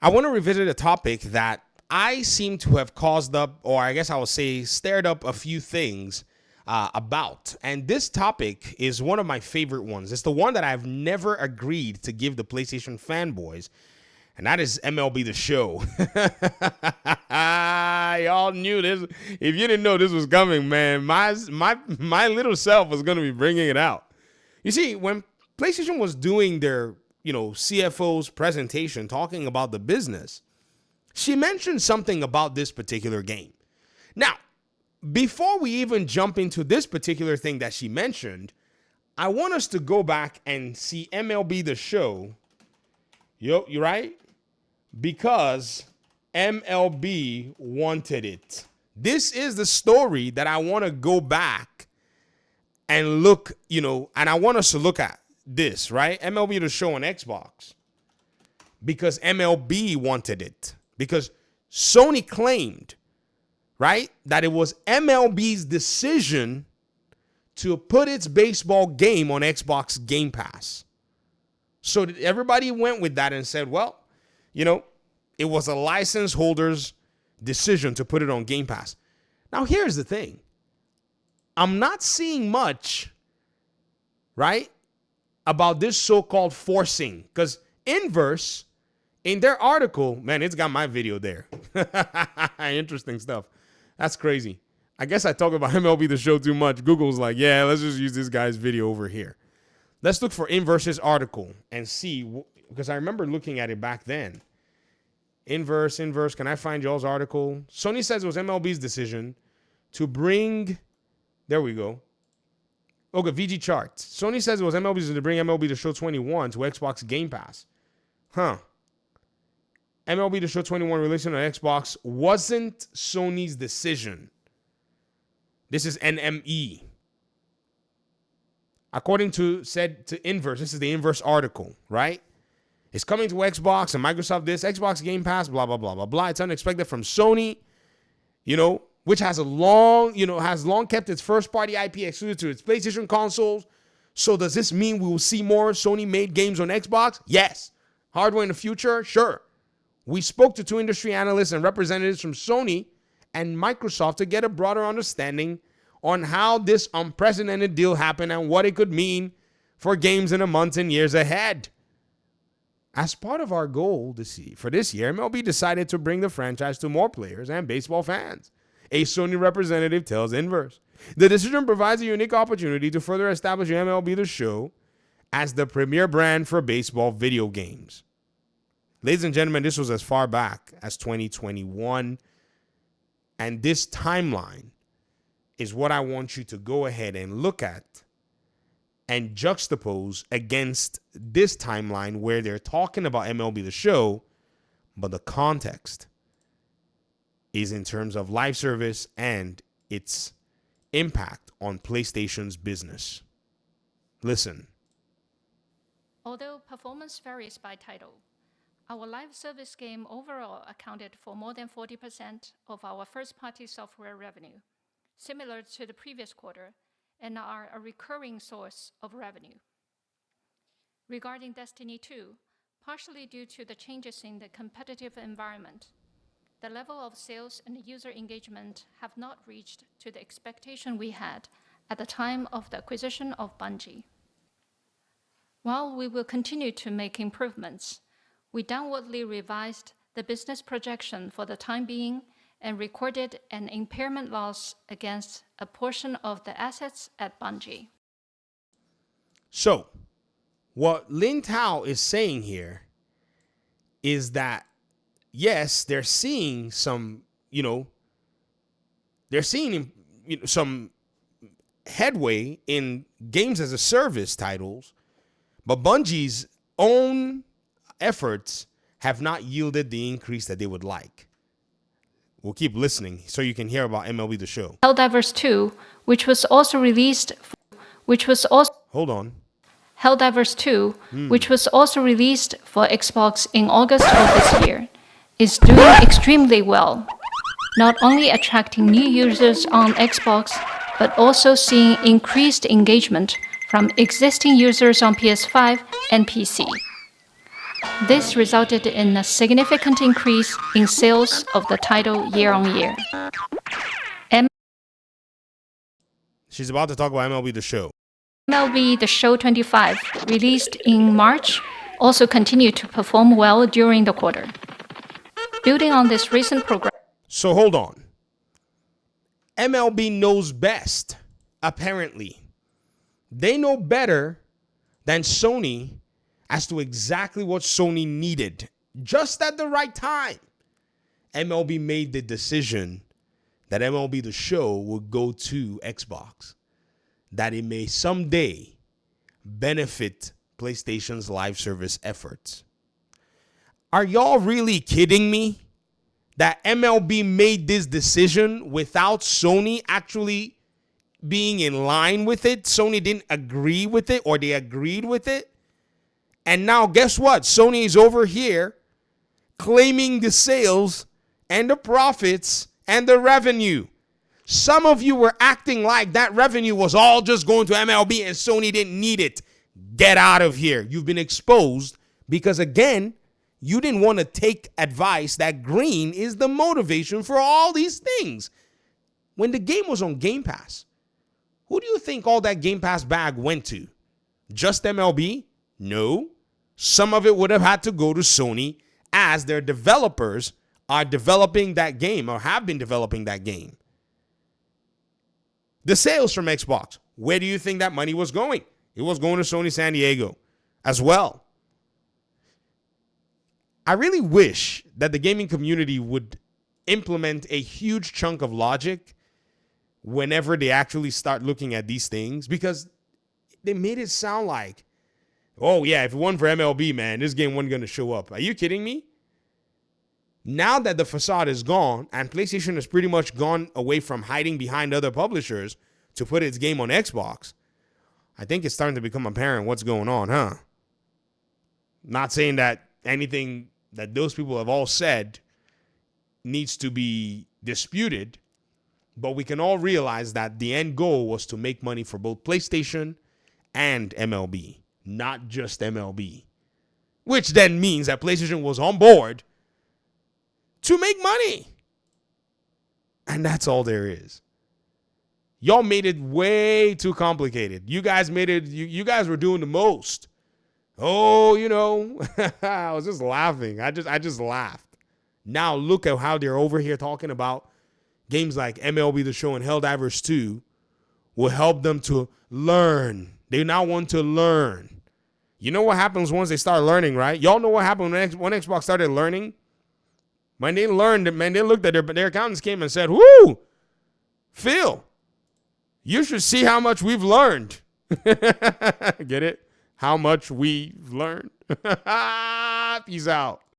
I want to revisit a topic that I seem to have caused up, or I guess I would say stirred up a few things about. And this topic is one of my favorite ones. It's the one that I've never agreed to give the PlayStation fanboys, and that is MLB The Show. Y'all knew this. If you didn't know this was coming, man, my little self was going to be bringing it out. You see, when PlayStation was doing their, CFO's presentation talking about the business, she mentioned something about this particular game. Now, before we even jump into this particular thing that she mentioned, I want us to go back and see MLB The Show. Yo, you right? Because MLB wanted it. This is the story that I want to go back and look, and I want us to look at this, right? MLB The Show on Xbox. Because MLB wanted it. Because Sony claimed, right, that it was MLB's decision to put its baseball game on Xbox Game Pass. So everybody went with that and said, well, it was a license holder's decision to put it on Game Pass. Now, here's the thing. I'm not seeing much, right, about this so-called forcing. Because Inverse, in their article, man, it's got my video there. Interesting stuff. That's crazy. I guess I talk about MLB The Show too much. Google's like, yeah, let's just use this guy's video over here. Let's look for Inverse's article and see, because I remember looking at it back then. Inverse, can I find y'all's article? Sony says it was MLB's decision to bring, there we go. Okay, VG charts. Sony says it was MLB's decision to bring MLB The Show 21 to Xbox Game Pass. MLB The Show 21 releasing on Xbox wasn't Sony's decision. This is NME. According to Inverse, this is the Inverse article, right? It's coming to Xbox and Microsoft this, Xbox Game Pass, blah, blah, blah, blah, blah. It's unexpected from Sony, which has has long kept its first-party IP exclusive to its PlayStation consoles. So does this mean we will see more Sony-made games on Xbox? Yes. Hardware in the future? Sure. We spoke to 2 industry analysts and representatives from Sony and Microsoft to get a broader understanding on how this unprecedented deal happened and what it could mean for games in the months and years ahead. As part of our goal for this year, MLB decided to bring the franchise to more players and baseball fans. A Sony representative tells Inverse. The decision provides a unique opportunity to further establish MLB The Show as the premier brand for baseball video games. Ladies and gentlemen, this was as far back as 2021. And this timeline is what I want you to go ahead and look at and juxtapose against this timeline where they're talking about MLB The Show, but the context is in terms of live service and its impact on PlayStation's business. Listen. Although performance varies by title, our live service game overall accounted for more than 40% of our first-party software revenue, similar to the previous quarter, and are a recurring source of revenue. Regarding Destiny 2, partially due to the changes in the competitive environment, the level of sales and user engagement have not reached to the expectation we had at the time of the acquisition of Bungie. While we will continue to make improvements, we downwardly revised the business projection for the time being and recorded an impairment loss against a portion of the assets at Bungie. So, what Lin Tao is saying here is that, yes, they're seeing some, some headway in games as a service titles, but Bungie's own efforts have not yielded the increase that they would like. We'll keep listening so you can hear about MLB The Show. Helldivers 2, which was also released Hold on. Helldivers 2, which was also released for Xbox in August of this year, is doing extremely well, not only attracting new users on Xbox, but also seeing increased engagement from existing users on PS5 and PC. This resulted in a significant increase in sales of the title year on year. She's about to talk about MLB The Show. MLB The Show 25, released in March, also continued to perform well during the quarter. Building on this recent progress. So hold on. MLB knows best, apparently. They know better than Sony as to exactly what Sony needed. Just at the right time, MLB made the decision that MLB The Show would go to Xbox, that it may someday benefit PlayStation's live service efforts. Are y'all really kidding me that MLB made this decision without Sony actually being in line with it? Sony didn't agree with it, or they agreed with it. And now guess what? Sony is over here claiming the sales and the profits and the revenue. Some of you were acting like that revenue was all just going to MLB and Sony didn't need it. Get out of here. You've been exposed because, again, you didn't want to take advice that green is the motivation for all these things. When the game was on Game Pass, who do you think all that Game Pass bag went to? Just MLB? No. Some of it would have had to go to Sony, as their developers are developing that game or have been developing that game. The sales from Xbox, where do you think that money was going? It was going to Sony San Diego as well. I really wish that the gaming community would implement a huge chunk of logic whenever they actually start looking at these things, because they made it sound like, oh yeah, if it wasn't for MLB, man, this game wasn't going to show up. Are you kidding me? Now that the facade is gone and PlayStation has pretty much gone away from hiding behind other publishers to put its game on Xbox, I think it's starting to become apparent what's going on, huh? Not saying that anything that those people have all said needs to be disputed, but we can all realize that the end goal was to make money for both PlayStation and MLB, not just MLB, which then means that PlayStation was on board to make money. And that's all there is. Y'all made it way too complicated. You guys made it, you guys were doing the most. Oh, you know, I was just laughing. I just laughed. Now look at how they're over here talking about games like MLB The Show and Helldivers 2 will help them to learn. They now want to learn. You know what happens once they start learning, right? Y'all know what happened when Xbox started learning? When they learned, man, they looked at their accountants came and said, whoo, Phil, you should see how much we've learned. Get it? How much we've learned. Peace out.